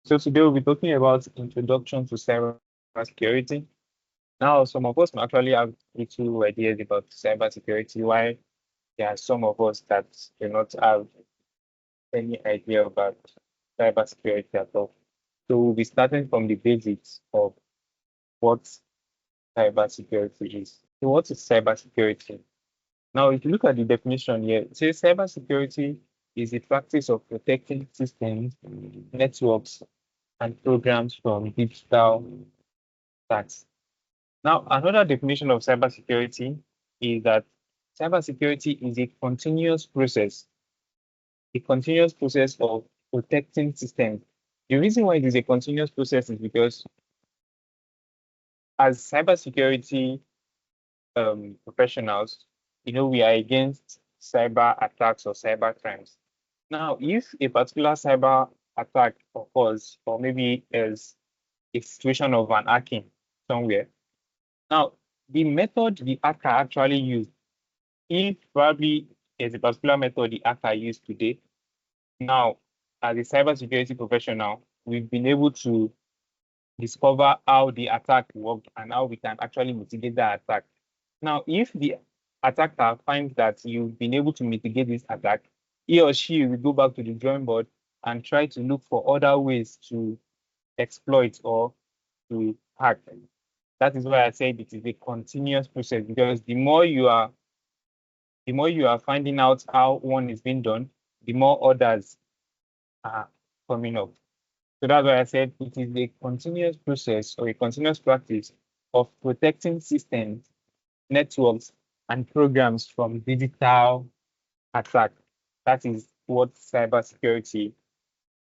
So today we'll be talking about introduction to cybersecurity. Now, some of us may actually have little ideas about cybersecurity, while there are some of us that do not have any idea about cybersecurity at all. So we'll be starting from the basics of what cybersecurity is. So what is cybersecurity? Now, if you look at the definition here, it says cybersecurity is the practice of protecting systems, networks, and programs from digital attacks. Now, another definition of cybersecurity is that cybersecurity is a continuous process of protecting systems. The reason why it is a continuous process is because as cybersecurity professionals, we are against cyber attacks or cyber crimes. Now, if a particular cyber attack occurs, or maybe there's a situation of an hacking somewhere, now the method the hacker actually used, if probably there's a particular method the hacker used today, now as a cybersecurity professional, we've been able to discover how the attack worked and how we can actually mitigate that attack. Now, if the attacker finds that you've been able to mitigate this attack, he or she will go back to the drawing board and try to look for other ways to exploit or to hack. That is why I said it is a continuous process, because the more you are finding out how one is being done, the more others are coming up. So that's why I said it is a continuous process or a continuous practice of protecting systems, networks, and programs from digital attack. That is what cybersecurity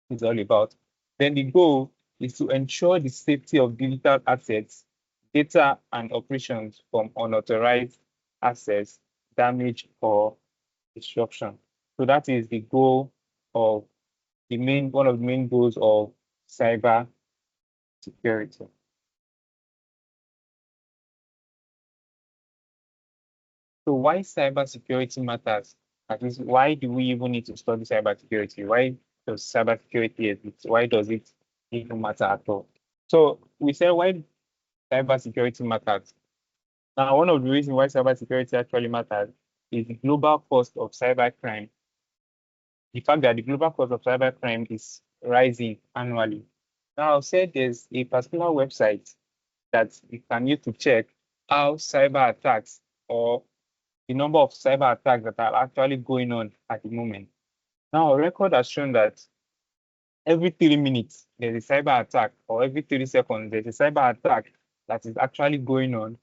is all about. Then the goal is to ensure the safety of digital assets, data, and operations from unauthorized access, damage, or destruction. So that is the goal of one of the main goals of cyber security. So why cybersecurity matters? At least, why do we even need to study cybersecurity? Why does cybersecurity exist? Why does it even matter at all? So we say why cybersecurity matters. Now, one of the reasons why cybersecurity actually matters is the global cost of cybercrime. The fact that the global cost of cybercrime is rising annually. Now, I'll say there's a particular website that you can use to check how cyber attacks or the number of cyber attacks that are actually going on at the moment. Now, a record has shown that every 3 minutes there's a cyber attack, or every 30 seconds there's a cyber attack that is actually going on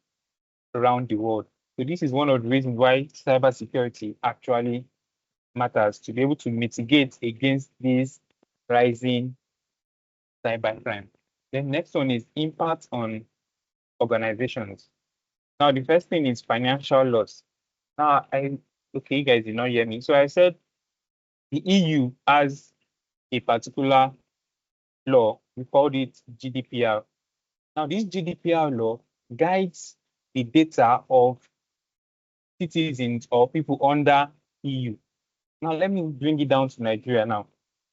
around the world. So this is one of the reasons why cybersecurity actually matters, to be able to mitigate against this rising cybercrime. The next one is impact on organizations. Now, the first thing is financial loss. Now, okay, you guys did not hear me. So I said the EU has a particular law. We called it GDPR. Now, this GDPR law guides the data of citizens or people under EU. Now, let me bring it down to Nigeria now.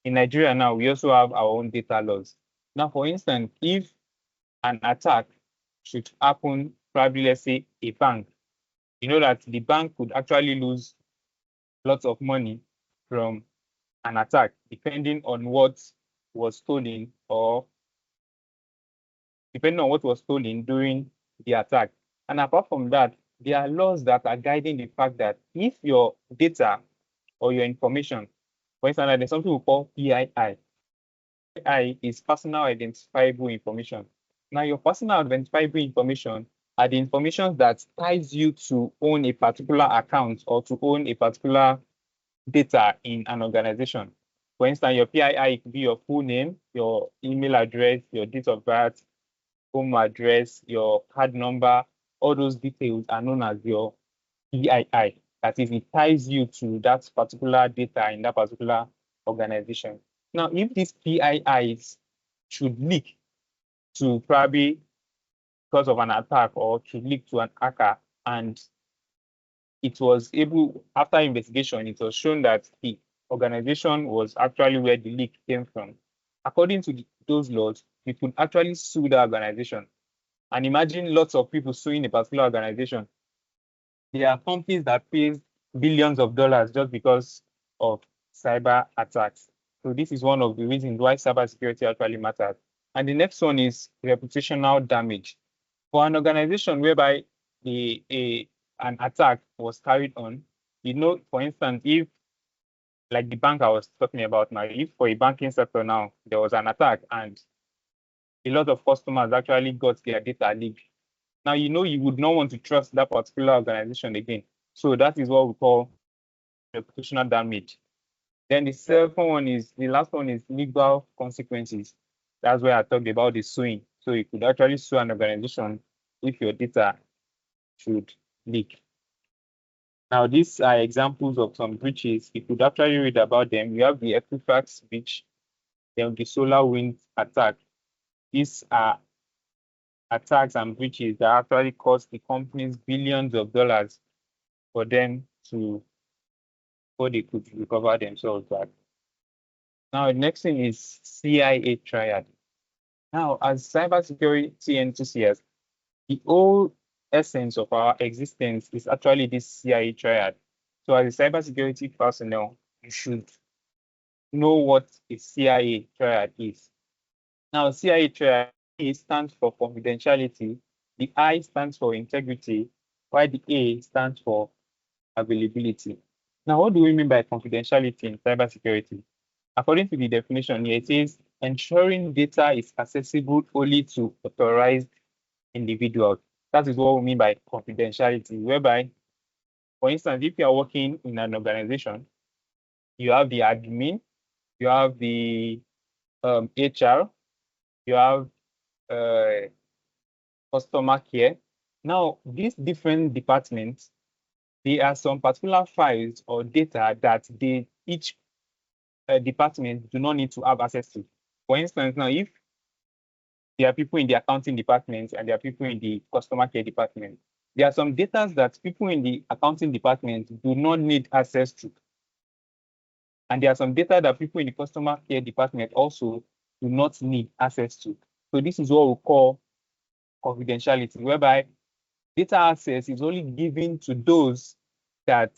In Nigeria now, we also have our own data laws. Now, for instance, if an attack should happen, probably let's say a bank, you know that the bank could actually lose lots of money from an attack, depending on what was stolen, or depending on what was stolen during the attack. And apart from that, there are laws that are guiding the fact that if your data or your information, for instance, there's something we call PII. PII is personal identifiable information. Now, your personal identifiable information are the information that ties you to own a particular account or to own a particular data in an organization. For instance, your PII could be your full name, your email address, your date of birth, home address, your card number. All those details are known as your PII. That is, it ties you to that particular data in that particular organization. Now, if these PIIs should leak to probably because of an attack, or should leak to an hacker, and it was able, after investigation, it was shown that the organization was actually where the leak came from. According to those laws, you could actually sue the organization. And imagine lots of people suing a particular organization. There are companies that pay billions of dollars just because of cyber attacks. So this is one of the reasons why cybersecurity actually matters. And the next one is reputational damage. For an organization whereby an attack was carried on, for instance, if like the bank I was talking about now, if for a banking sector now, there was an attack and a lot of customers actually got their data leaked. Now, you would not want to trust that particular organization again. So that is what we call reputational damage. Then the last one is legal consequences. That's where I talked about the suing. So you could actually sue an organization if your data should leak. Now, these are examples of some breaches. You could actually read about them. You have the Equifax breach, then the SolarWinds attack. These are attacks and breaches that actually cost the companies billions of dollars for them before they could recover themselves back. Now, the next thing is CIA Triad. Now, as cybersecurity enthusiasts, the whole essence of our existence is actually this CIA Triad. So, as a cybersecurity personnel, you should know what a CIA Triad is. Now, CIA Triad stands for confidentiality, the I stands for integrity, while the A stands for availability. Now, what do we mean by confidentiality in cybersecurity? According to the definition here, it says ensuring data is accessible only to authorized individuals. That is what we mean by confidentiality, whereby, for instance, if you are working in an organization, you have the admin, you have the HR, you have customer care. Now, these different departments, there are some particular files or data that each department do not need to have access to. For instance, now if there are people in the accounting department and there are people in the customer care department, there are some data that people in the accounting department do not need access to. And there are some data that people in the customer care department also do not need access to. So this is what we call confidentiality, whereby data access is only given to those that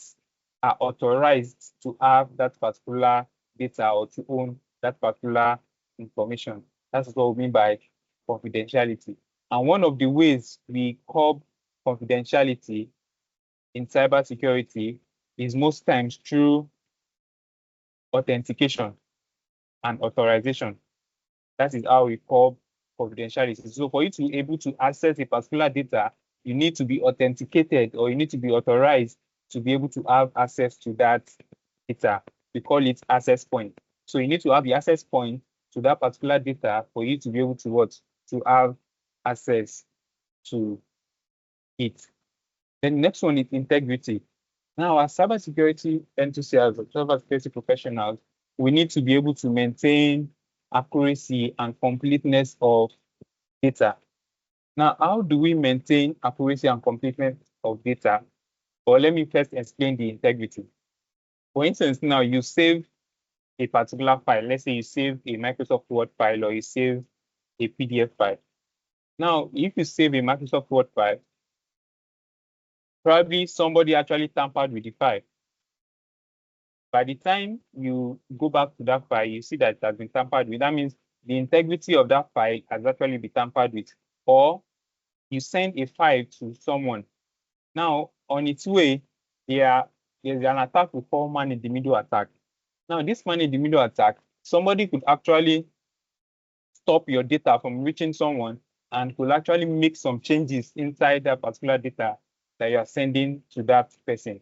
are authorized to have that particular data or to own that particular information. That's what we mean by confidentiality. And one of the ways we curb confidentiality in cybersecurity is most times through authentication and authorization. That is how we curb confidentiality. So for you to be able to access a particular data, you need to be authenticated or you need to be authorized to be able to have access to that data. We call it access point. So you need to have the access point to that particular data for you to be able to have access to it. Then the next one is integrity. Now, as cybersecurity enthusiasts or cybersecurity professionals, we need to be able to maintain accuracy and completeness of data. Now, how do we maintain accuracy and completeness of data? Or let me first explain the integrity. For instance, now you save a particular file. Let's say you save a Microsoft Word file or you save a PDF file. Now, if you save a Microsoft Word file, probably somebody actually tampered with the file. By the time you go back to that file, you see that it has been tampered with. That means the integrity of that file has actually been tampered with. Or you send a file to someone. Now, on its way, there's an attack we call man-in-the-middle attack. Now, this man-in-the-middle attack, somebody could actually stop your data from reaching someone and could actually make some changes inside that particular data that you are sending to that person.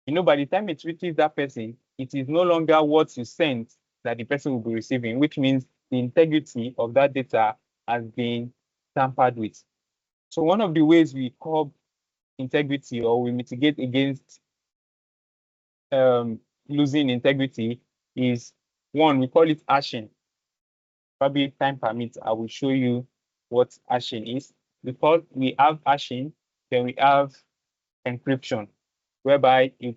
By the time it reaches that person, it is no longer what you sent that the person will be receiving, which means the integrity of that data has been tampered with. So one of the ways we curb integrity or we mitigate against losing integrity is one, we call it hashing. Probably if time permits, I will show you what hashing is. Because we have hashing, then we have encryption, whereby you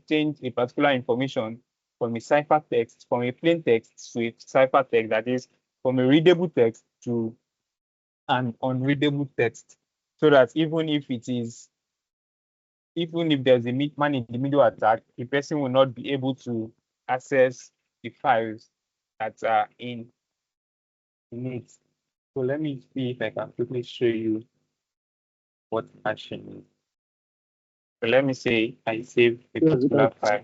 change a particular information from a ciphertext, from a plain text to a ciphertext, that is from a readable text to an unreadable text, so that even if there's a man in the middle attack, the person will not be able to access the files that are in it. So let me see if I can quickly show you what hashing is. So let me say I save a particular file.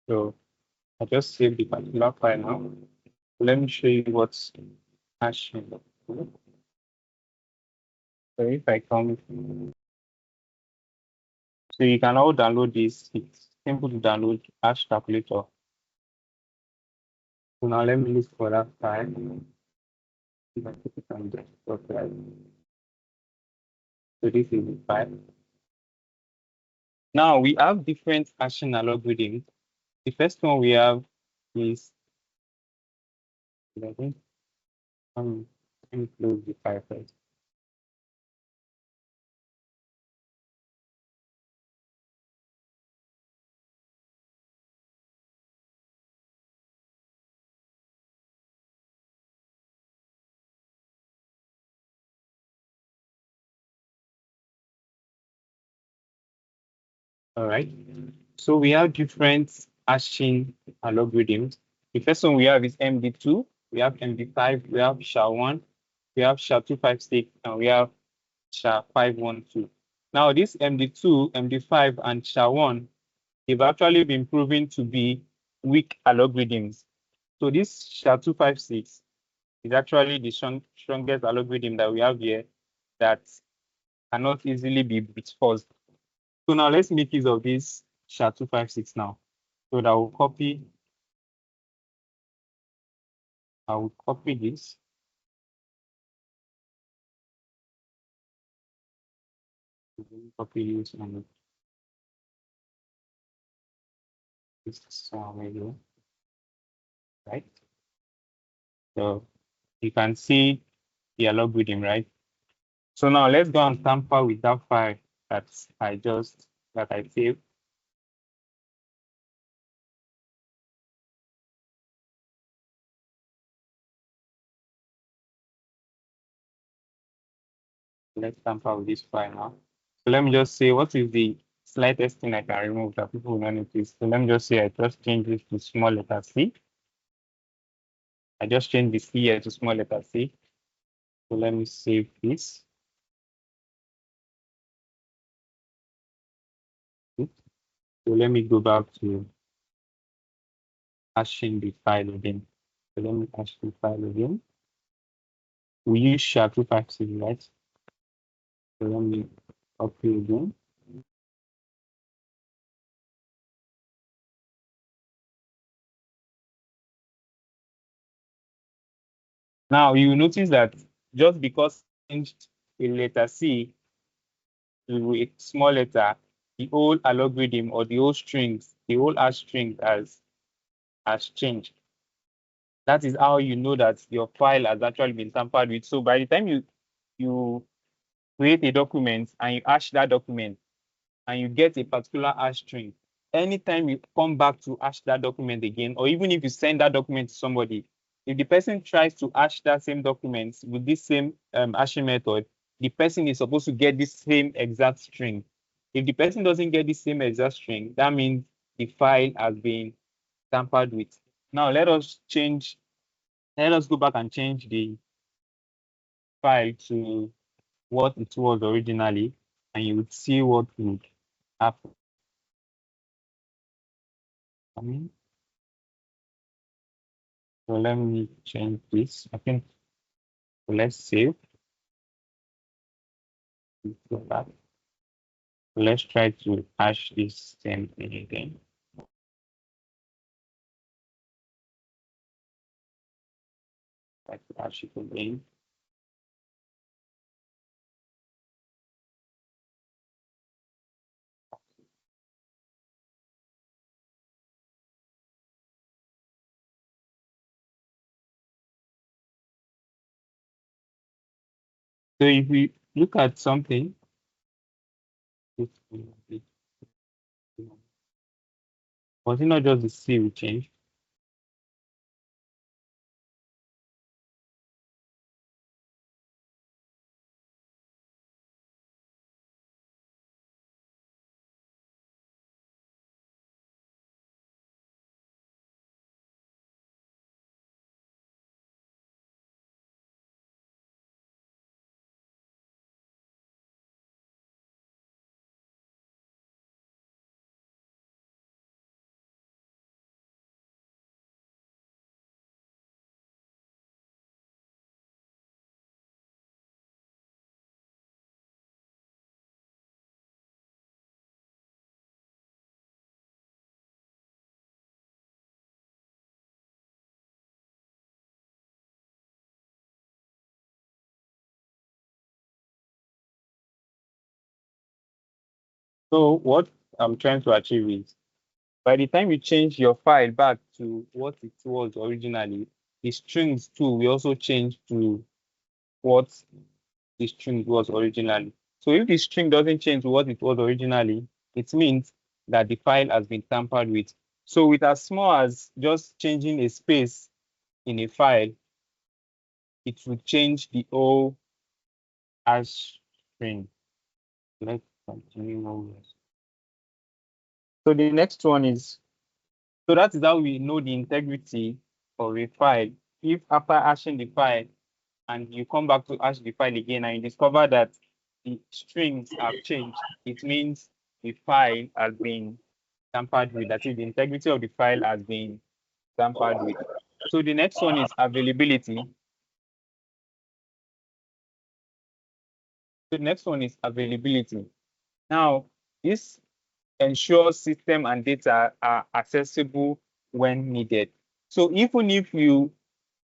So I just saved the particular file now. Let me show you what's hashing. So if I come, so you can all download this. It's simple to download hash calculator. So now let me look for that file. If I put it on desktop, right? So this is the file. Now we have different hashing algorithms. The first one we have is, I think, let me close the file first. All right. So we have different hashing algorithms. The first one we have is MD2, we have MD5, we have SHA-1, we have SHA-256, and we have SHA-512. Now, this MD2, MD5, and SHA-1, they've actually been proven to be weak algorithms. So this SHA-256 is actually the strongest algorithm that we have here that cannot easily be brute forced. So now let's make use of this SHA-256 now. So that I will copy this. Copy this and this somewhere, right? So you can see the algorithm, right? So now let's go and tamper with that file that I saved. Let's tamper with this file now. So let me just say, what is the slightest thing I can remove that people will not notice? So let me just say I just change this to small letter C. I just change the C here to small letter C. So let me save this. So let me go back to hashing the file again. So let me hash the file again. We use SHA-256, right? So let me copy again. Now you notice that just because I changed a letter C to a small letter, the whole algorithm or the whole strings, the whole hash string has changed. That is how you know that your file has actually been tampered with. So by the time you create a document and you hash that document and you get a particular hash string, anytime you come back to hash that document again, or even if you send that document to somebody, if the person tries to hash that same document with this same hashing method, the person is supposed to get this same exact string. If the person doesn't get the same exact string, that means the file has been tampered with. Now let us go back and change the file to what it was originally, and you would see what would happen. I mean, so let me change this. I think, so let's save. Go back. Let's try to hash this same thing again. Try to hash it again. So if we look at something, was it not just the C we changed? So what I'm trying to achieve is by the time you change your file back to what it was originally, the strings too will also change to what the string was originally. So if the string doesn't change to what it was originally, it means that the file has been tampered with. So with as small as just changing a space in a file, it will change the whole hash string. Let's continue on. So the next one is, so that is how we know the integrity of a file. If after hashing the file and you come back to hash the file again and you discover that the strings have changed, it means the file has been tampered with. That is, the integrity of the file has been tampered with. So the next one is availability. So the next one is availability. Now, this ensures system and data are accessible when needed. So even if you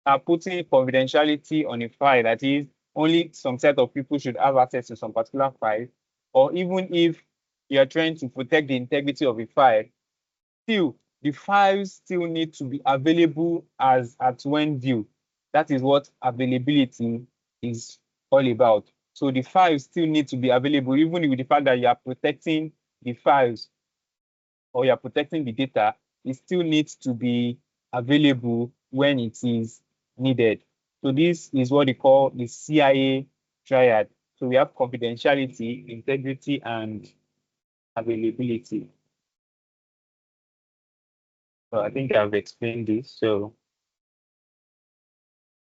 are putting confidentiality on a file, that is, only some set of people should have access to some particular file, or even if you are trying to protect the integrity of a file, still the files still need to be available as at when due. That is what availability is all about. So the files still need to be available, even with the fact that you are protecting the files or you are protecting the data, it still needs to be available when it is needed. So this is what they call the CIA triad. So we have confidentiality, integrity, and availability. So I think I've explained this. So,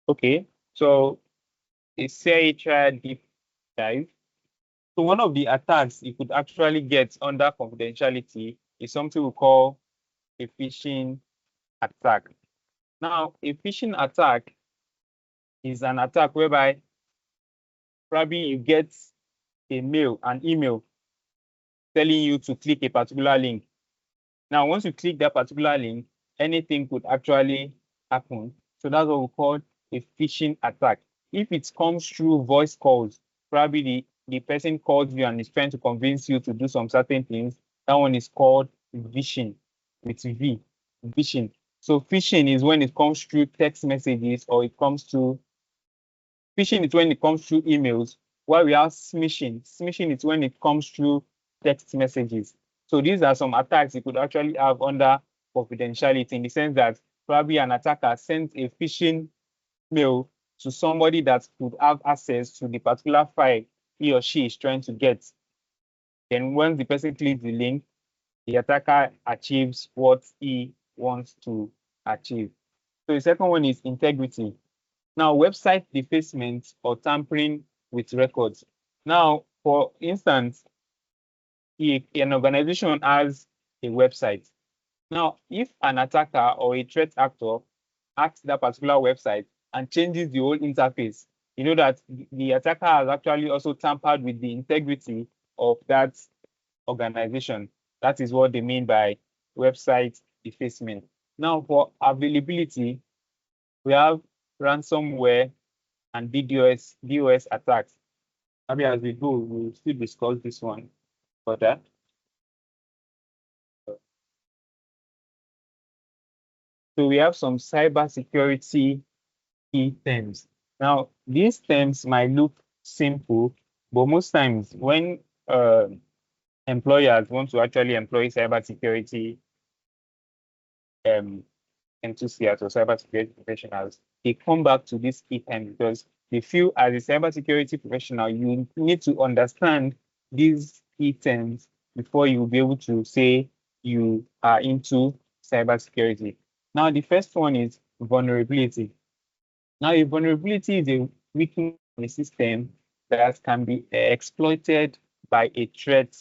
okay. So a CIA triad deep dive. So one of the attacks you could actually get under confidentiality is something we call a phishing attack. Now, a phishing attack is an attack whereby probably you get an email telling you to click a particular link. Now, once you click that particular link, anything could actually happen. So that's what we call a phishing attack. If it comes through voice calls, probably the person calls you and is trying to convince you to do some certain things. That one is called phishing with V, phishing. So phishing is when it comes through text messages or it comes to phishing is when it comes through emails, while we have smishing. Smishing is when it comes through text messages. So these are some attacks you could actually have under confidentiality in the sense that probably an attacker sends a phishing mail to somebody that could have access to the particular file he or she is trying to get. Then when the person clicks the link, the attacker achieves what he wants to achieve. So the second one is integrity. Now, website defacement or tampering with records. Now, for instance, if an organization has a website, now if an attacker or a threat actor hacks that particular website and changes the whole interface, you know that the attacker has actually also tampered with the integrity of that organization. That is what they mean by website defacement. Now, for availability, we have ransomware and DDoS attacks. Maybe as we go, we'll still discuss this one further. So we have some cybersecurity key terms. Now, these terms might look simple, but most times when employers want to actually employ cybersecurity enthusiasts or cybersecurity professionals, they come back to this key term because they feel as a cybersecurity professional, you need to understand these key terms before you will be able to say you are into cybersecurity. Now, the first one is vulnerability. Now, a vulnerability is a weakness in a system that can be exploited by a threat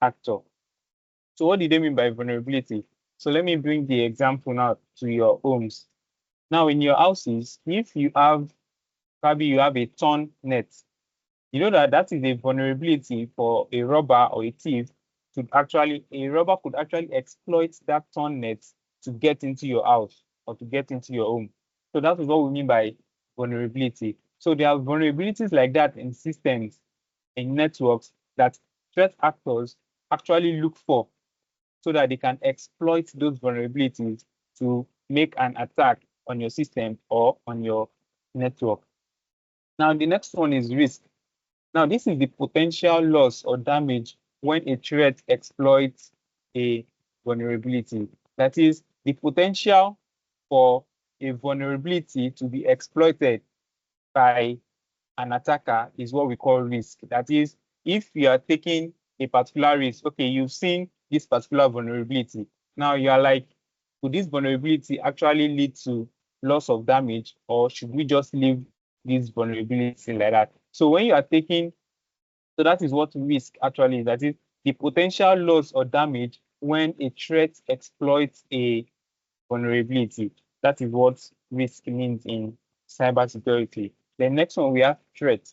actor. So what do they mean by vulnerability? So let me bring the example now to your homes. Now, in your houses, if you have, probably you have a torn net, you know that that is a vulnerability for a robber or a thief to actually, a robber could actually exploit that torn net to get into your house or to get into your home. So that is what we mean by vulnerability. So there are vulnerabilities like that in systems, in networks that threat actors actually look for so that they can exploit those vulnerabilities to make an attack on your system or on your network. Now, the next one is risk. Now, this is the potential loss or damage when a threat exploits a vulnerability. That is the potential for a vulnerability to be exploited by an attacker is what we call risk. That is, if you are taking a particular risk, okay, you've seen this particular vulnerability. Now you are like, could this vulnerability actually lead to loss of damage, or should we just leave this vulnerability like that? So when you are taking, so that is what risk actually is. That is the potential loss or damage when a threat exploits a vulnerability. That is what risk means in cybersecurity. The next one, we have threat.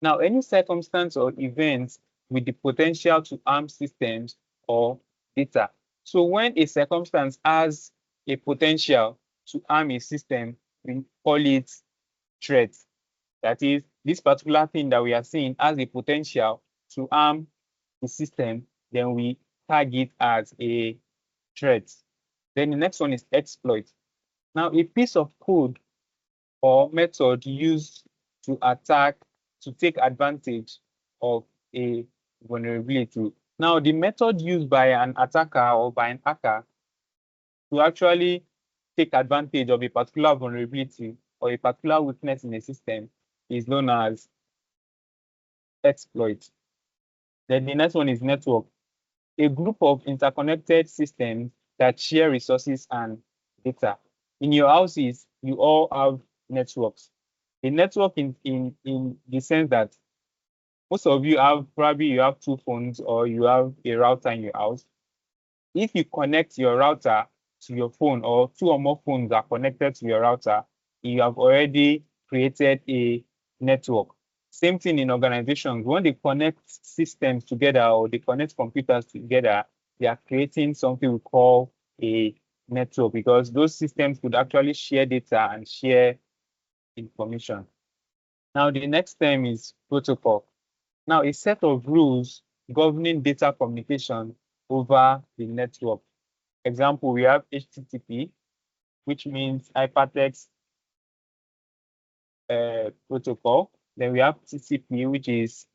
Now, any circumstance or event with the potential to harm systems or data. So when a circumstance has a potential to harm a system, we call it threat. That is, this particular thing that we are seeing has a potential to harm the system, then we tag it as a threat. Then the next one is exploit. Now, a piece of code or method used to attack, to take advantage of a vulnerability. Now, the method used by an attacker or by an hacker to actually take advantage of a particular vulnerability or a particular weakness in a system is known as exploit. Then the next one is network. A group of interconnected systems that share resources and data. In your houses, you all have networks. A network in the sense that most of you have, probably you have two phones or you have a router in your house. If you connect your router to your phone, or two or more phones are connected to your router, you have already created a network. Same thing in organizations. When they connect systems together or they connect computers together, they are creating something we call a network, because those systems could actually share data and share information. Now, the next term is protocol. Now, a set of rules governing data communication over the network. Example, we have HTTP, which means hypertext protocol. Then we have TCP, which is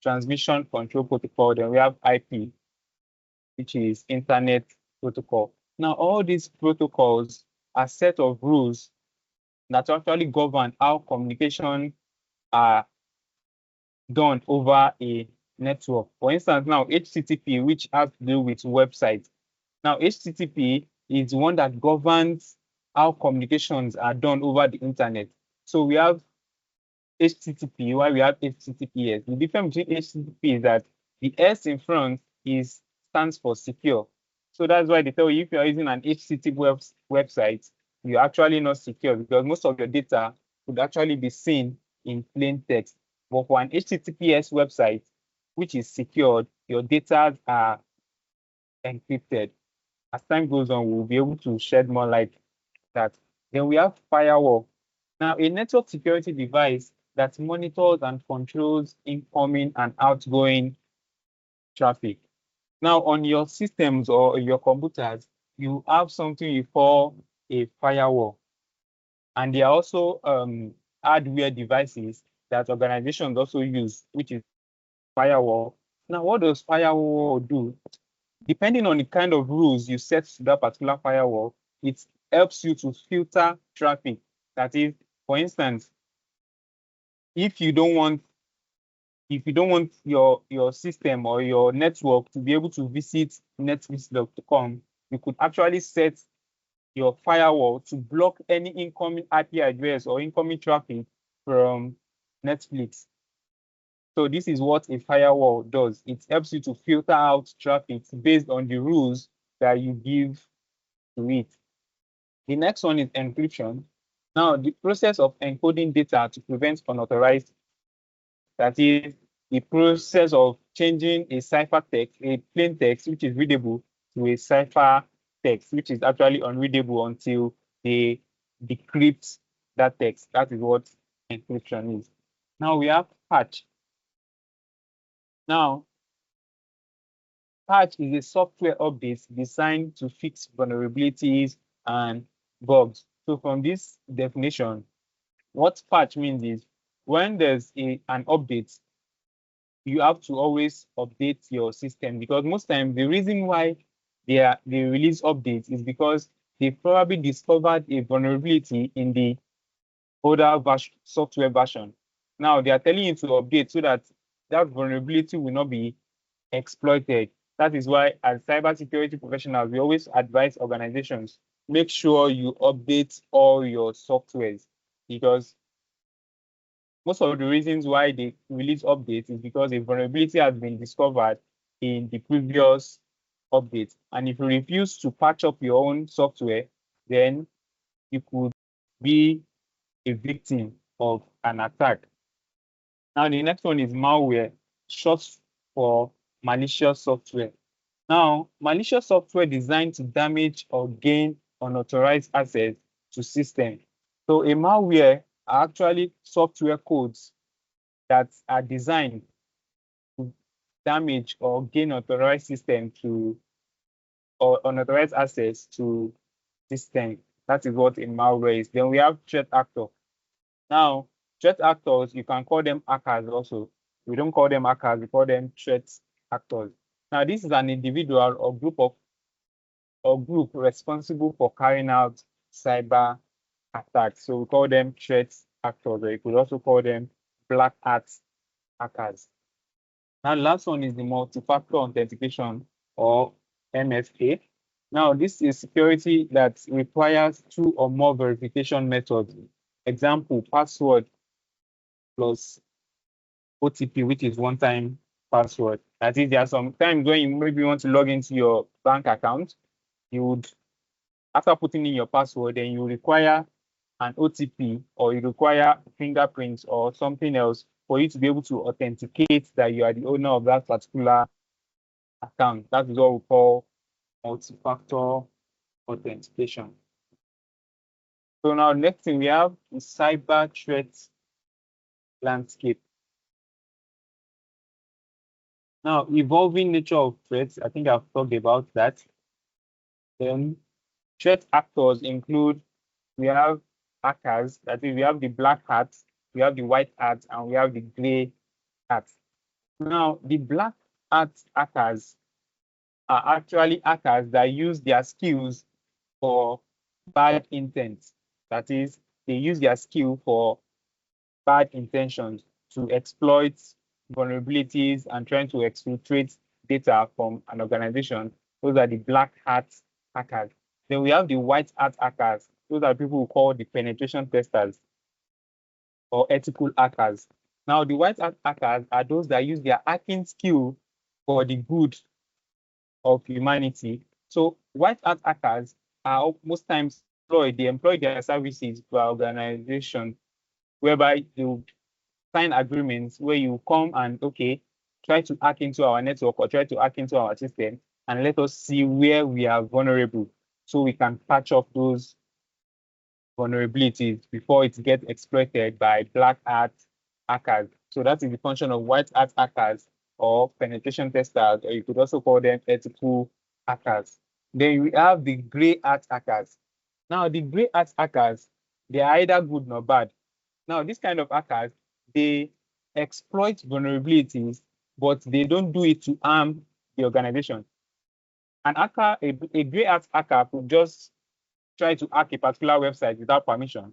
transmission control protocol. Then we have IP, which is internet protocol. Now, all these protocols are set of rules that actually govern how communication are done over a network. For instance, now HTTP, which has to do with websites. Now, HTTP is one that governs how communications are done over the internet. So we have HTTP, while we have HTTPS. The difference between HTTP is that the S in front stands for secure. So that's why they tell you if you're using an HTTP website, you're actually not secure, because most of your data could actually be seen in plain text. But for an HTTPS website, which is secured, your data are encrypted. As time goes on, we'll be able to shed more light on that. Then we have firewall. Now, a network security device that monitors and controls incoming and outgoing traffic. Now, on your systems or your computers, you have something you call a firewall. And there are also hardware devices that organizations also use, which is firewall. Now, what does firewall do? Depending on the kind of rules you set to that particular firewall, it helps you to filter traffic. That is, for instance, if you don't want your system or your network to be able to visit netflix.com, you could actually set your firewall to block any incoming IP address or incoming traffic from Netflix. So this is what a firewall does. It helps you to filter out traffic based on the rules that you give to it. The next one is encryption. Now, the process of encoding data to prevent unauthorized, that is the process of changing a ciphertext, a plain text, which is readable, to a cipher text, which is actually unreadable until they decrypt that text. That is what encryption is. Now we have patch. Now, patch is a software update designed to fix vulnerabilities and bugs. So from this definition, what patch means is when there's an update, you have to always update your system, because most times the reason why they release updates is because they probably discovered a vulnerability in the older software version. Now they are telling you to update so that that vulnerability will not be exploited. That is why, as cybersecurity professionals, we always advise organizations, make sure you update all your softwares, because most of the reasons why they release updates is because a vulnerability has been discovered in the previous update. And if you refuse to patch up your own software, then you could be a victim of an attack. Now, the next one is malware, short for malicious software. Now, malicious software designed to damage or gain unauthorized access to systems. So a malware are actually software codes that are designed to damage or gain authorized system to or unauthorized access to system. That is what a malware is. Then we have threat actor. Now, threat actors, you can call them hackers also. We don't call them hackers, we call them threat actors. Now, this is an individual or group responsible for carrying out cyber attacks. So we call them threat actors, or you could also call them black hat hackers. Now, the last one is the multi-factor authentication, or MFA. Now, this is security that requires two or more verification methods. Example, password plus OTP, which is one-time password. That is, there are some times when you maybe want to log into your bank account, you would, after putting in your password, then you require an OTP, or you require fingerprints or something else for you to be able to authenticate that you are the owner of that particular account. That is what we call multi-factor authentication. So now next thing we have the cyber threat landscape. Now, evolving nature of threats, I think I've talked about that. Then threat actors include, we have hackers, that is, we have the black hats, we have the white hats, and we have the gray hats. Now, the black hat hackers are actually hackers that use their skills for bad intent. That is, they use their skill for bad intentions to exploit vulnerabilities and trying to exfiltrate data from an organization. Those are the black hat hackers. Then we have the white hat hackers. Those are people who call the penetration testers or ethical hackers. Now, the white hat hackers are those that use their hacking skill for the good of humanity. So white hat hackers are most times employed, they employ their services by organizations whereby you sign agreements where you come and, okay, try to hack into our network or try to hack into our system and let us see where we are vulnerable so we can patch up those vulnerabilities before it gets exploited by black hat hackers. So that is the function of white hat hackers or penetration testers, or you could also call them ethical hackers. Then we have the gray hat hackers. Now, the gray hat hackers, they are either good nor bad. Now, this kind of hackers, they exploit vulnerabilities, but they don't do it to harm the organization. An hacker, a gray hat hacker could just try to hack a particular website without permission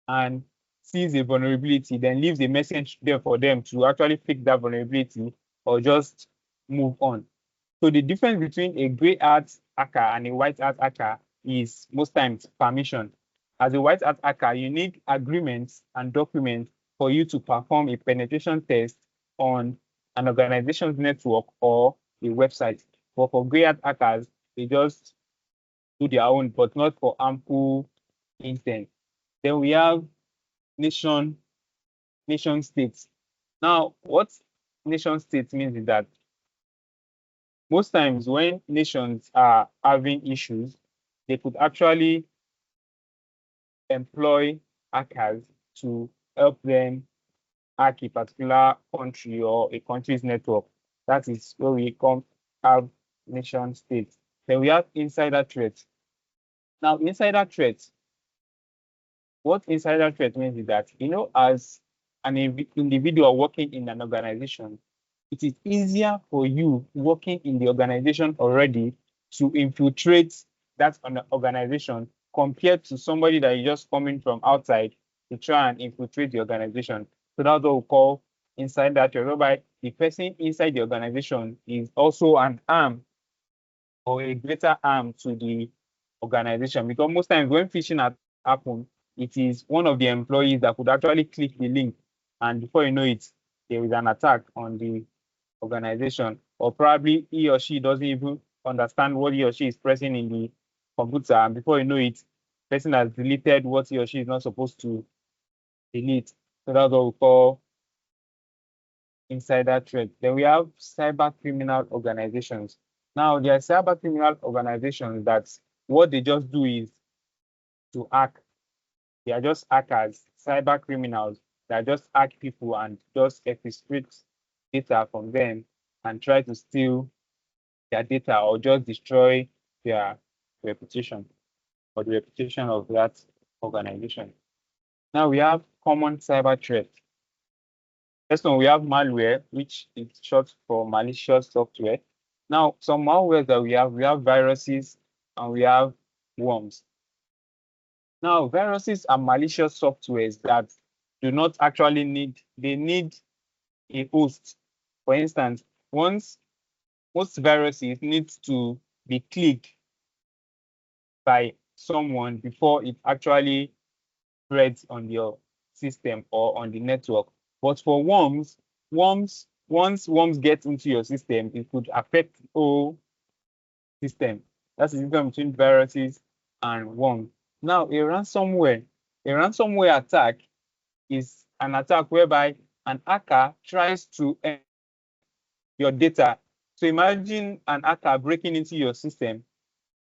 and sees a vulnerability, then leaves a message there for them to actually fix that vulnerability or just move on. So the difference between a gray hat hacker and a white hat hacker is most times permission. As a white hat hacker, you need agreements and documents for you to perform a penetration test on an organization's network or a website. But for gray hat hackers, they just do their own, but not for harmful intent. Then we have nation states. Now, what nation states means is that most times when nations are having issues, they could actually employ hackers to help them hack a particular country or a country's network. That is where we come have nation states. Then we have insider threats. Now, insider threats, what insider threat means is that, as an individual working in an organization, it is easier for you working in the organization already to infiltrate that organization compared to somebody that is just coming from outside to try and infiltrate the organization. So that's what we call insider threat, whereby the person inside the organization is also an arm or a greater harm to the organization. Because most times when phishing happens, it is one of the employees that could actually click the link, and before you know it, there is an attack on the organization, or probably he or she doesn't even understand what he or she is pressing in the computer, and before you know it, the person has deleted what he or she is not supposed to delete. So that's what we call insider threat. Then we have cyber criminal organizations. Now, there are cyber criminal organizations that what they just do is to hack. They are just hackers, cyber criminals that just hack people and just exfiltrate data from them and try to steal their data or just destroy their reputation or the reputation of that organization. Now we have common cyber threats. First one, we have malware, which is short for malicious software. Now, some malware that we have viruses and we have worms. Now, viruses are malicious softwares that do not actually they need a host. For instance, most viruses need to be clicked by someone before it actually spreads on your system or on the network. But for once worms get into your system, it could affect the whole system. That's the difference between viruses and worms. Now, a ransomware attack is an attack whereby an hacker tries to your data. So imagine an hacker breaking into your system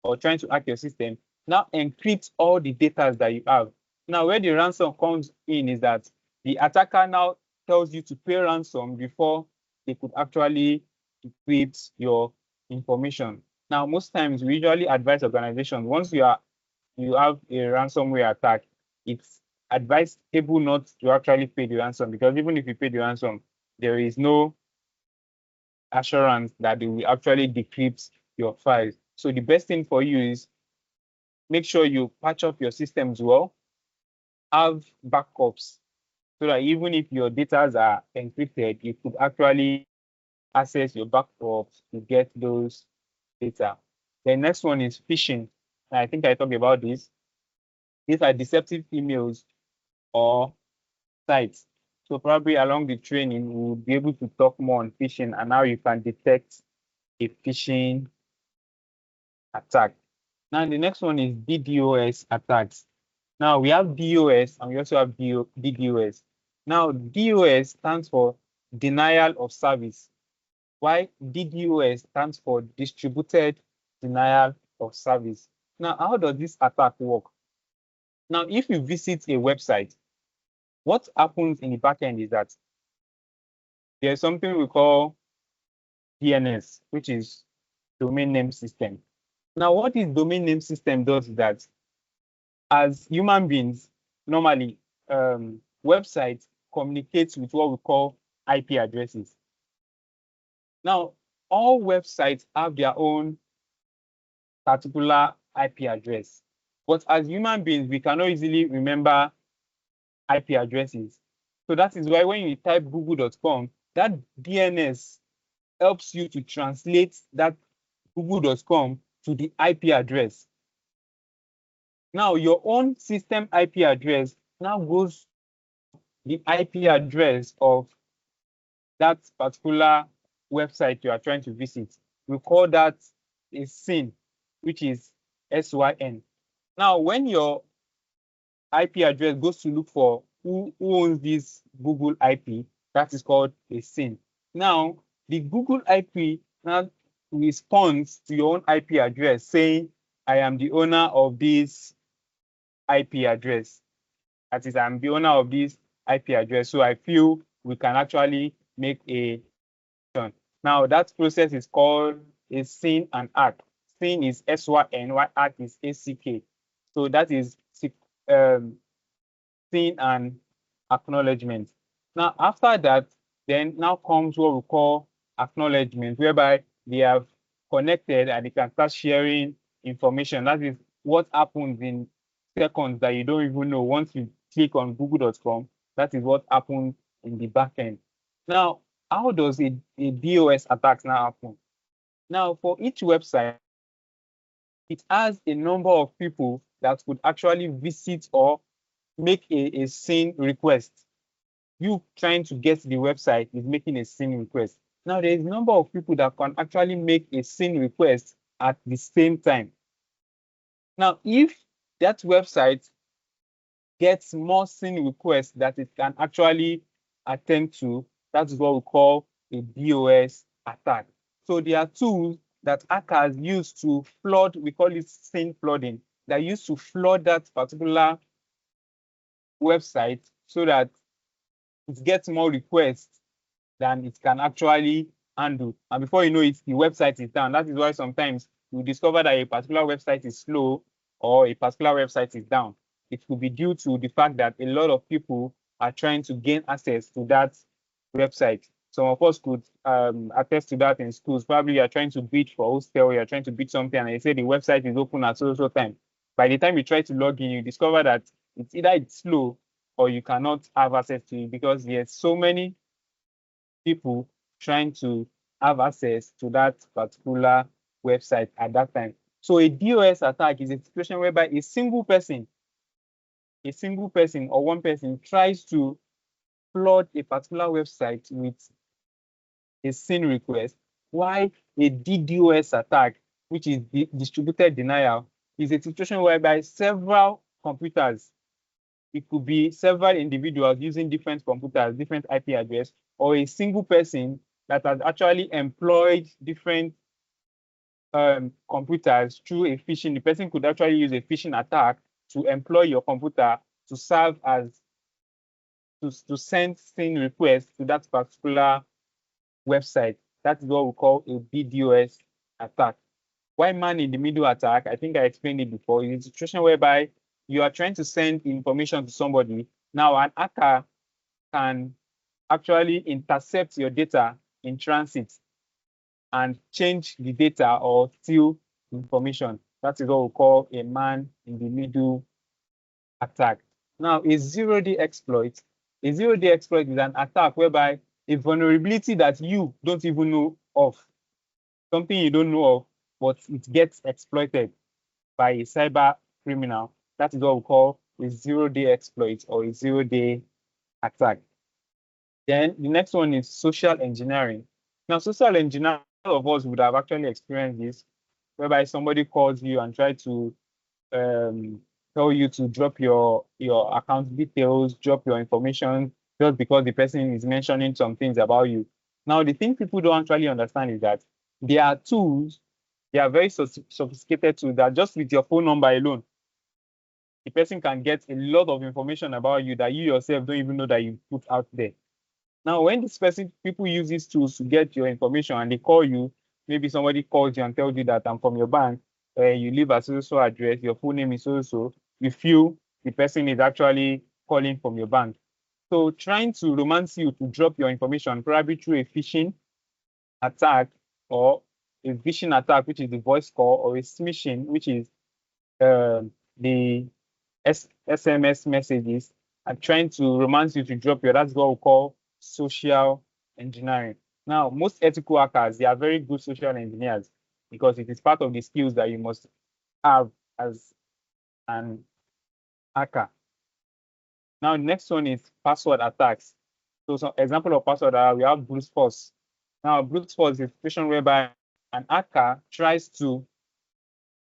or trying to hack your system, now encrypt all the data that you have. Now, where the ransom comes in is that the attacker now tells you to pay ransom before they could actually decrypt your information. Now, most times we usually advise organizations, once you have a ransomware attack, it's advisable not to actually pay the ransom, because even if you pay the ransom, there is no assurance that they will actually decrypt your files. So the best thing for you is make sure you patch up your systems well, have backups, so that even if your data are encrypted, you could actually access your backups to get those data. The next one is phishing. I think I talked about this. These are deceptive emails or sites. So probably along the training, we'll be able to talk more on phishing and how you can detect a phishing attack. Now, the next one is DDoS attacks. Now we have DOS and we also have DDoS. Now DOS stands for denial of service, while DDoS stands for distributed denial of service. Now, how does this attack work? Now, if you visit a website, what happens in the backend is that there's something we call DNS, which is domain name system. Now, what this domain name system does is that as human beings, normally websites communicate with what we call IP addresses. Now, all websites have their own particular IP address, but as human beings, we cannot easily remember IP addresses. So that is why when you type google.com, that DNS helps you to translate that google.com to the IP address. Now, your own system IP address now goes the IP address of that particular website you are trying to visit. We call that a SYN, which is SYN. Now, when your IP address goes to look for who owns this Google IP, that is called a SYN. Now, the Google IP now responds to your own IP address saying, I am the owner of this IP address. That is, I'm the owner of this IP address. So I feel we can actually make a. Now, that process is called a SYN and ACK. SYN is SYN, while ACK is ACK. So that is SYN and acknowledgement. Now, after that, then now comes what we call acknowledgement, whereby they have connected and they can start sharing information. That is what happens in seconds that you don't even know. Once you click on google.com, that is what happens in the backend. Now, how does a DOS attack now happen? Now, for each website, it has a number of people that could actually visit or make a SYN request. You trying to get the website is making a SYN request. Now, there is a number of people that can actually make a SYN request at the same time. Now, if that website gets more SYN requests that it can actually attend to, that is what we call a DOS attack. So there are tools that hackers use to flood, we call it SYN flooding, that used to flood that particular website so that it gets more requests than it can actually handle. And before you know it, the website is down. That is why sometimes you discover that a particular website is slow or a particular website is down. It could be due to the fact that a lot of people are trying to gain access to that website. Some of us could attest to that in schools. Probably you're trying to bid for hostel, you're trying to bid something, and they say the website is open at so time. By the time you try to log in, you discover that it's either it's slow or you cannot have access to it because there's so many people trying to have access to that particular website at that time. So a DOS attack is a situation whereby a single person or one person tries to flood a particular website with a SYN request, while a DDoS attack, which is distributed denial, is a situation whereby several computers, it could be several individuals using different computers, different IP address, or a single person that has actually employed different computers through a phishing. The person could actually use a phishing attack to employ your computer to serve as to send SYN requests to that particular website. That is what we call a DDoS attack. Why man in the middle attack? I think I explained it before. It's a situation whereby you are trying to send information to somebody. Now, an hacker can actually intercept your data in transit and change the data or steal information. That is what we call a man in the middle attack. Now, a zero-day exploit. A zero-day exploit is an attack whereby a vulnerability that you don't even know of, something you don't know of, but it gets exploited by a cyber criminal. That is what we call a zero-day exploit or a zero-day attack. Then the next one is social engineering. Now, social engineering, all of us would have actually experienced this, whereby somebody calls you and try to tell you to drop your account details, drop your information, just because the person is mentioning some things about you. Now, the thing people don't actually understand is that there are tools, they are very sophisticated tools that just with your phone number alone, the person can get a lot of information about you that you yourself don't even know that you put out there. Now, when this person, people use these tools to get your information and they call you, maybe somebody calls you and tells you that I'm from your bank, you live at so address, your full name is so, you feel the person is actually calling from your bank. So trying to romance you to drop your information, probably through a phishing attack or a phishing attack, which is the voice call, or a smishing, which is the SMS messages, and trying to romance you to drop your, that's what we call social engineering. Now, most ethical hackers, they are very good social engineers because it is part of the skills that you must have as an hacker. Now, the next one is password attacks. So some example of password we have brute force. Now, brute force is a situation whereby an hacker tries to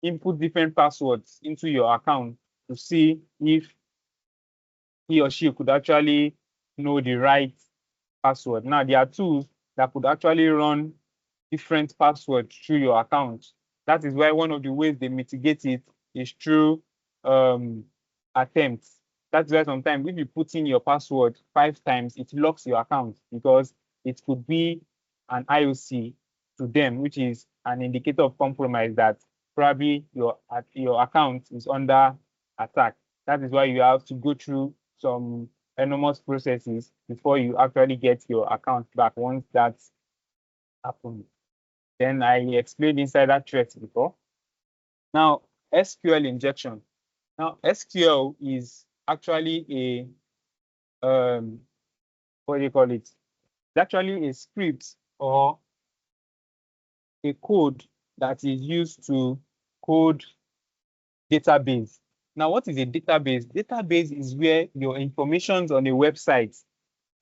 input different passwords into your account to see if he or she could actually know the right password. Now, there are tools that could actually run different passwords through your account. That is why one of the ways they mitigate it is through attempts. That's why sometimes if you put in your password 5 times, it locks your account because it could be an IOC to them, which is an indicator of compromise that probably your account is under attack. That is why you have to go through some enormous processes before you actually get your account back once that's happened. Then I explained insider threats before. Now, SQL injection. Now, SQL is actually a what do you call it? It's actually a script or a code that is used to code database. Now, what is a database? Database is where your information on a website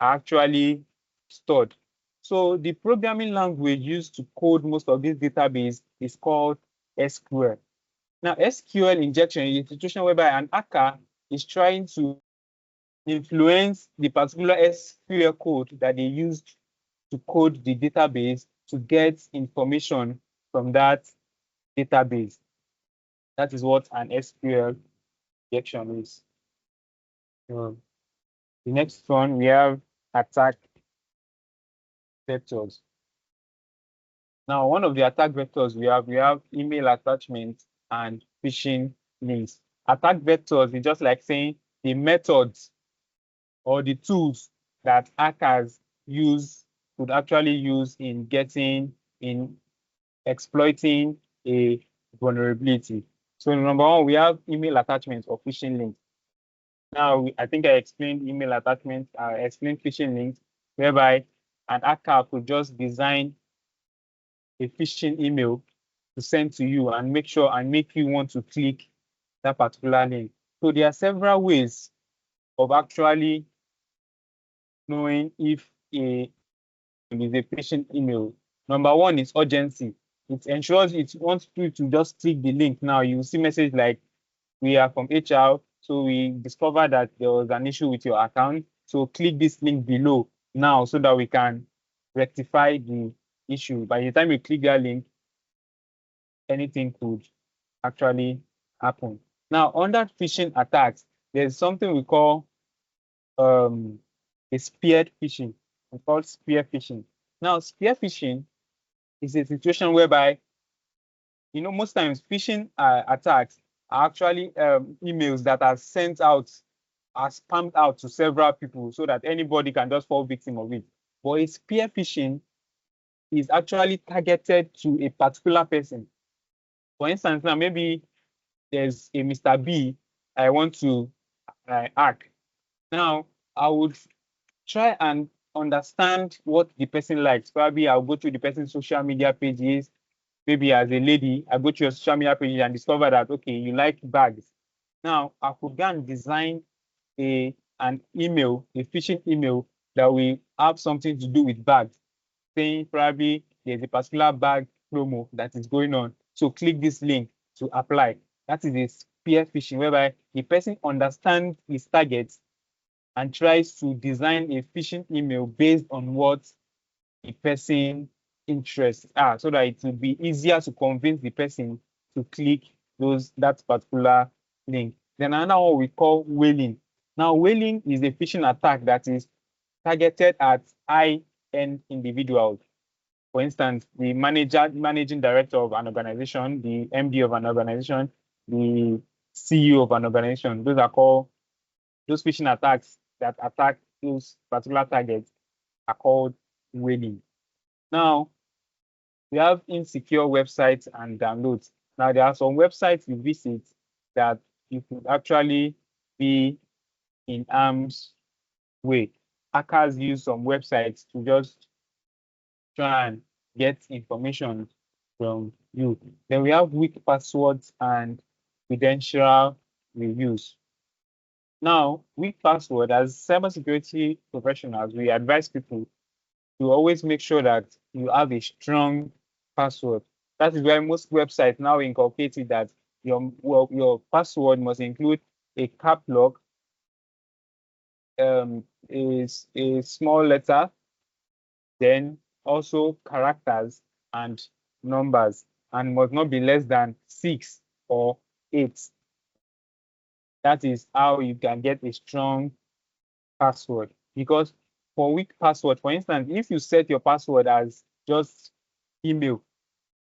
are actually stored. So the programming language used to code most of this database is called SQL. Now, SQL injection is a situation whereby an hacker is trying to influence the particular SQL code that they used to code the database to get information from that database. That is what an SQL injection is. So the next one, we have attack vectors. Now, one of the attack vectors we have email attachments and phishing links. Attack vectors is just like saying the methods or the tools that hackers could actually use in exploiting a vulnerability. So number one, we have email attachments or phishing links. Now, I think I explained email attachments, I explained phishing links, whereby an hacker could just design a phishing email to send to you and make you want to click that particular link. So there are several ways of actually knowing if a is a phishing email. Number one is urgency. It ensures it wants you to just click the link. Now you see message like, we are from HR, so we discovered that there was an issue with your account. So click this link below now so that we can rectify the issue. By the time you click that link, anything could actually happen. Now, under phishing attacks, there's something we call a spear phishing. It's called spear phishing. Now, spear phishing is a situation whereby, most times phishing attacks are actually emails that are sent out, are spammed out to several people so that anybody can just fall victim of it. But a spear phishing is actually targeted to a particular person. For instance, now maybe there's a Mr. B I want to hack. Now, I would try and understand what the person likes. Probably I'll go to the person's social media pages. Maybe as a lady, I go to your social media pages and discover that, okay, you like bags. Now, I could go and design an email, a phishing email that will have something to do with bags, saying probably there's a particular bag promo that is going on. So click this link to apply. That is a spear phishing, whereby the person understands his target and tries to design a phishing email based on what the person interests are, so that it will be easier to convince the person to click that particular link. Then another one we call whaling. Now, whaling is a phishing attack that is targeted at high-end individuals. For instance, the managing director of an organization, the MD of an organization, the CEO of an organization. Those are called, those phishing attacks that attack those particular targets are called whaling. Now, we have insecure websites and downloads. Now, there are some websites you visit that you could actually be in harm's way. Hackers use some websites to just try and get information from you. Then we have weak passwords and credential reviews. Now, weak password, as cybersecurity professionals, we advise people to always make sure that you have a strong password. That is why most websites now inculcate it that your password must include a cap lock, is a small letter, then also characters and numbers, and must not be less than 6 or 8. That is how you can get a strong password. Because for weak password, for instance, if you set your password as just email,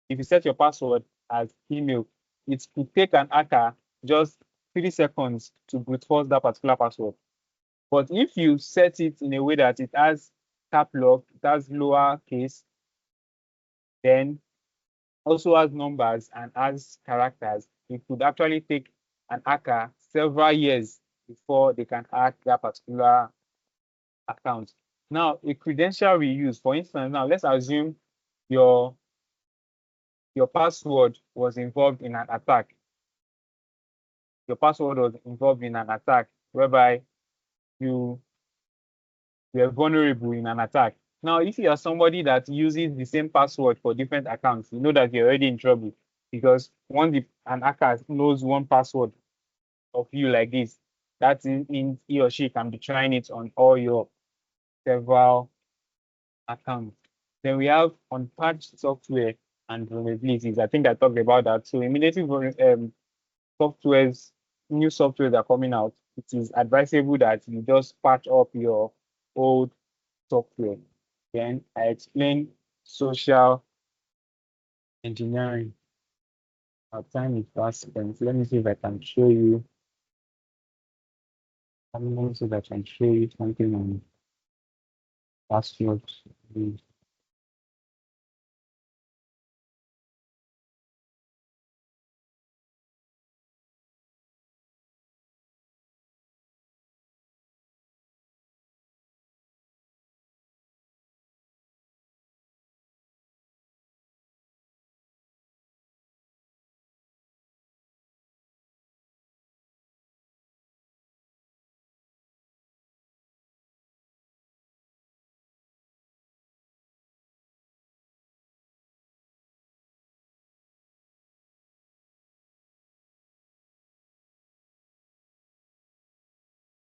if you set your password as email, it could take an hacker just 3 seconds to brute force that particular password. But if you set it in a way that it has cap lock, it has lower case, then also has numbers and has characters, it could actually take an hacker several years before they can hack that particular account. Now, a credential reuse, for instance, now let's assume your password was involved in an attack. Your password was involved in an attack whereby you were vulnerable in an attack. Now, if you are somebody that uses the same password for different accounts, you know that you're already in trouble, because once an hacker knows one password of you like this, that means he or she can be trying it on all your several accounts. Then we have unpatched software and vulnerabilities. I think I talked about that. So immediately softwares, new softwares are coming out, it is advisable that you just patch up your old software. Then I explain social engineering. Our time is fast spent. Let me see if I can show you. I'm going to see if I can show you something on passwords.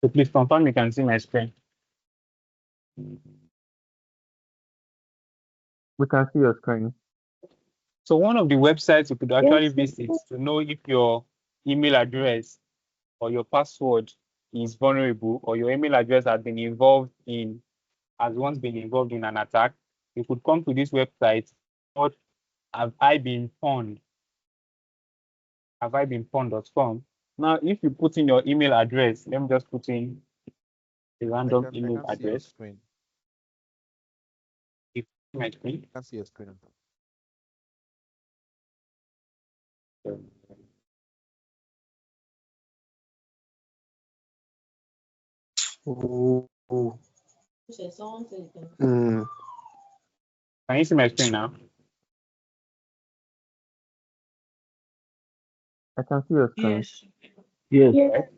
So please confirm you can see my screen. We can see your screen. So one of the websites you could actually visit to know if your email address or your password is vulnerable, or your email address has once been involved in an attack, you could come to this website called have I been pwned? Have-I-been-pwned.com. Now, if you put in your email address, let me just put in a random email I can see your address. screen. If my screen. I can see your screen. Oh. Mm. Can you see my screen now? I can see your screen. Yes. Yes. Right?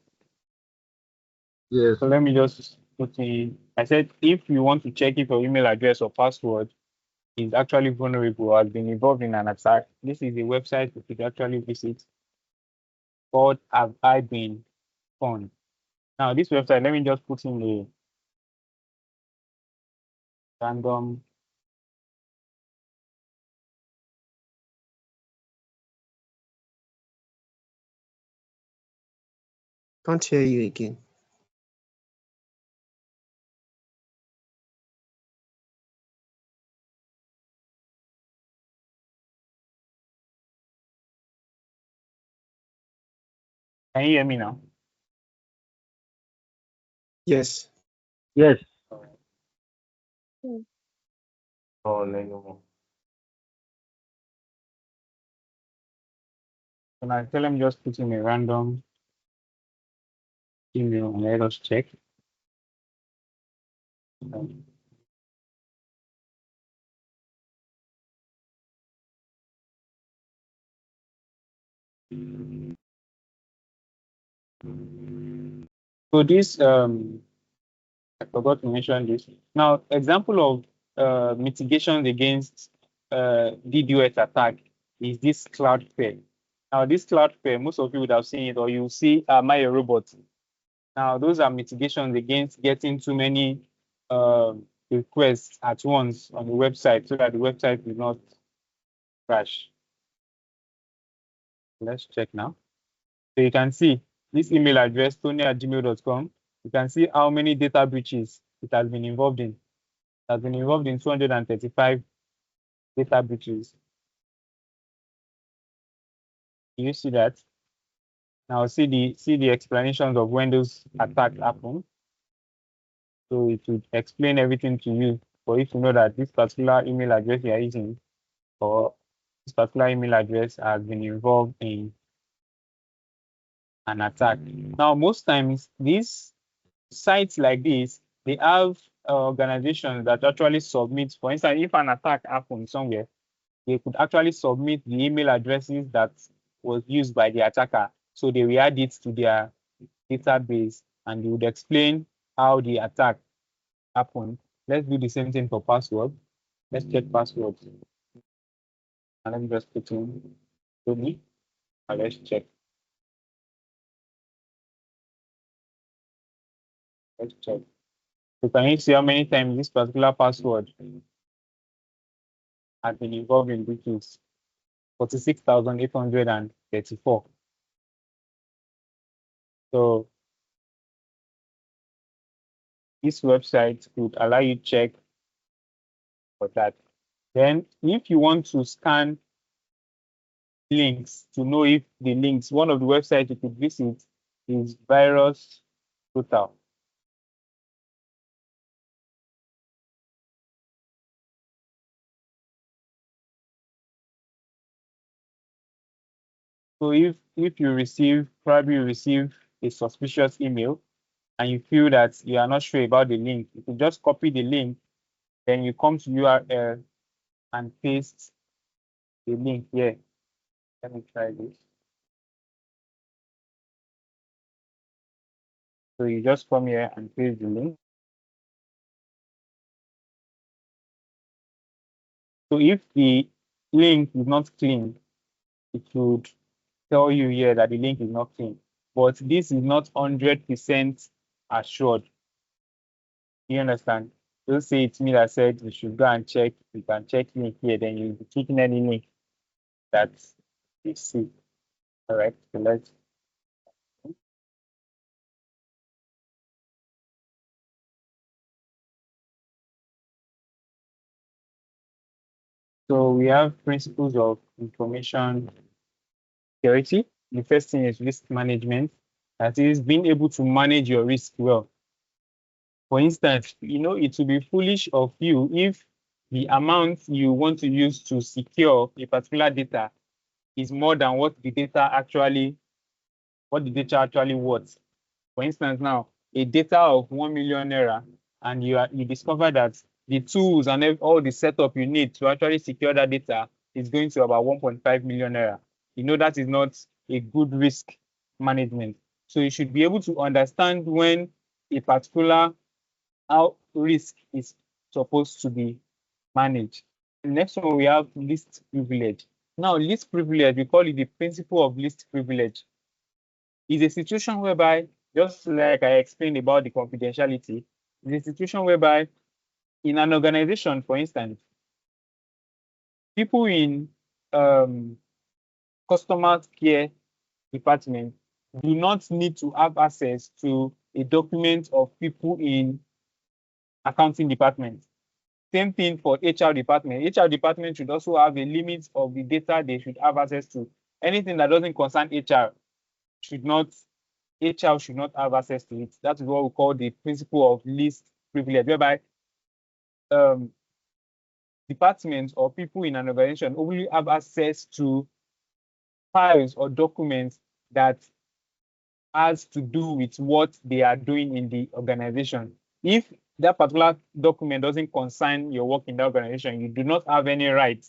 Yes. So let me just put in, I said, if you want to check if your email address or password is actually vulnerable or has been involved in an attack, this is a website you could actually visit called Have I Been Phone. Now, this website, let me just put in a random. Can't hear you again. Can you hear me now? Yes. Yes. Oh, let go. Can I tell him just put in a random email and let us check? So this I forgot to mention this. Now, example of mitigation against DDoS attack is this Cloudflare. Now, this Cloudflare, most of you would have seen it, or you see Am I a Robot? Now, those are mitigations against getting too many requests at once on the website so that the website will not crash. Let's check now. So you can see this email address, tony@gmail.com. You can see how many data breaches it has been involved in. It has been involved in 235 data breaches. You see that? Now see the explanations of when those attacks happen. So it will explain everything to you for you to know that this particular email address you are using or this particular email address has been involved in an attack. Now, most times these sites like this, they have organizations that actually submit, for instance, if an attack happens somewhere, they could actually submit the email addresses that was used by the attacker. So they will add it to their database and they would explain how the attack happened. Let's do the same thing for password. Let's check passwords. And let me just put in Tony and let's check. Let's check. So can you see how many times this particular password has been involved in breaches? 46,834. So this website could allow you to check for that. Then if you want to scan links to know if the links, one of the websites you could visit is Virus Total. So if you probably receive a suspicious email and you feel that you are not sure about the link, you can just copy the link, then you come to URL and paste the link here. Let me try this. So you just come here and paste the link. So if the link is not clean, it would tell you here that the link is not clean. But this is not 100% assured. You understand? Don't say it's me that said you should go and check. You can check link here, then you'll be clicking any link that you see. All right. So let's so we have principles of information security. The first thing is risk management. That is being able to manage your risk well. For instance, it would be foolish of you if the amount you want to use to secure a particular data is more than what the data actually worth. For instance, now a data of 1 million naira, and you discover that the tools and all the setup you need to actually secure that data is going to about 1.5 million naira. That is not a good risk management. So you should be able to understand when a particular how risk is supposed to be managed. The next one we have least privilege. Now, least privilege, we call it the principle of least privilege. is a situation whereby, just like I explained about the confidentiality, is a situation whereby in an organization, for instance, people in customer care department do not need to have access to a document of people in accounting department. Same thing for HR department. HR department should also have a limit of the data they should have access to. Anything that doesn't concern should not HR should not have access to it. That is what we call the principle of least privilege, whereby um, departments or people in an organization only have access to files or documents that has to do with what they are doing in the organization. If that particular document doesn't concern your work in the organization, you do not have any right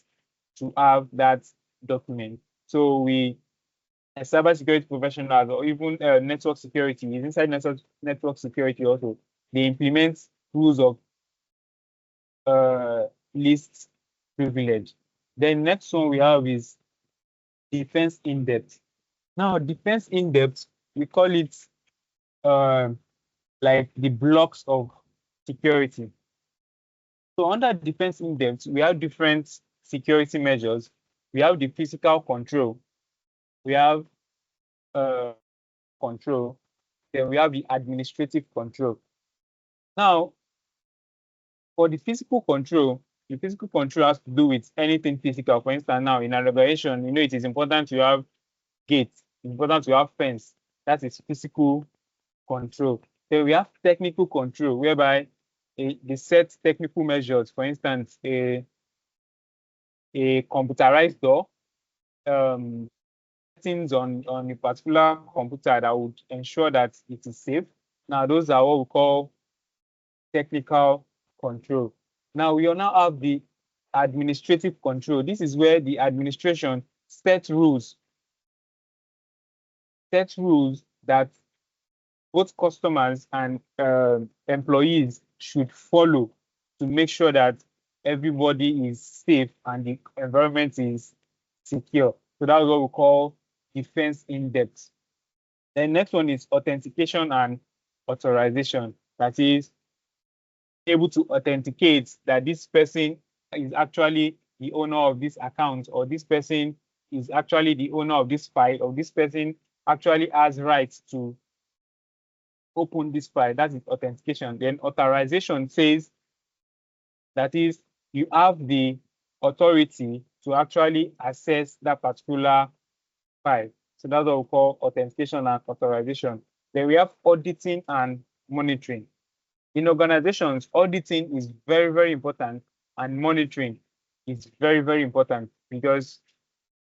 to have that document. So we, as cybersecurity professionals or even network security, inside network security also, they implement rules of least privilege. Then next one we have is defense in depth. Now, defense in depth, we call it uh, like the blocks of security. So under defense in depth, we have different security measures. We have the physical control. We have control. Then we have the administrative control. Now, for the physical control has to do with anything physical. For instance, now in an organization, it is important to have gates. It's important to have fence. That is physical control. Then we have technical control, whereby they set technical measures. For instance, a computerized door, settings on a particular computer that would ensure that it is safe. Now, those are what we call technical control. Now, we now have the administrative control. This is where the administration sets rules that both customers and employees should follow to make sure that everybody is safe and the environment is secure. So that's what we call defense in depth. The next one is authentication and authorization. That is able to authenticate that this person is actually the owner of this account, or this person is actually the owner of this file, or this person actually has rights to open this file. That is authentication. Then authorization says that is you have the authority to actually access that particular file. So that's what we call authentication and authorization. Then we have auditing and monitoring. In organizations, auditing is very, very important, and monitoring is very, very important, because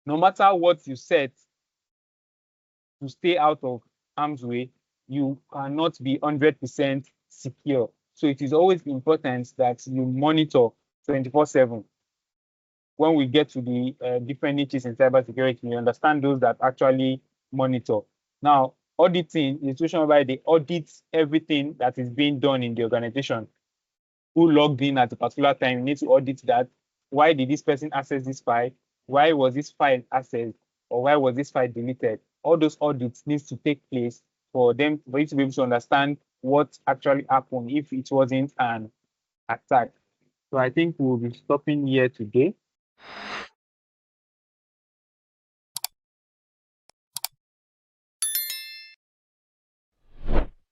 no matter what you set to stay out of harm's way, you cannot be 100% secure. So it is always important that you monitor 24/7. When we get to the different niches in cybersecurity, you understand those that actually monitor. Now, auditing is a situation whereby they audit everything that is being done in the organization. Who logged in at a particular time, you need to audit that. Why did this person access this file? Why was this file accessed? Or why was this file deleted? All those audits needs to take place for you to be able to understand what actually happened if it wasn't an attack. So I think we'll be stopping here today.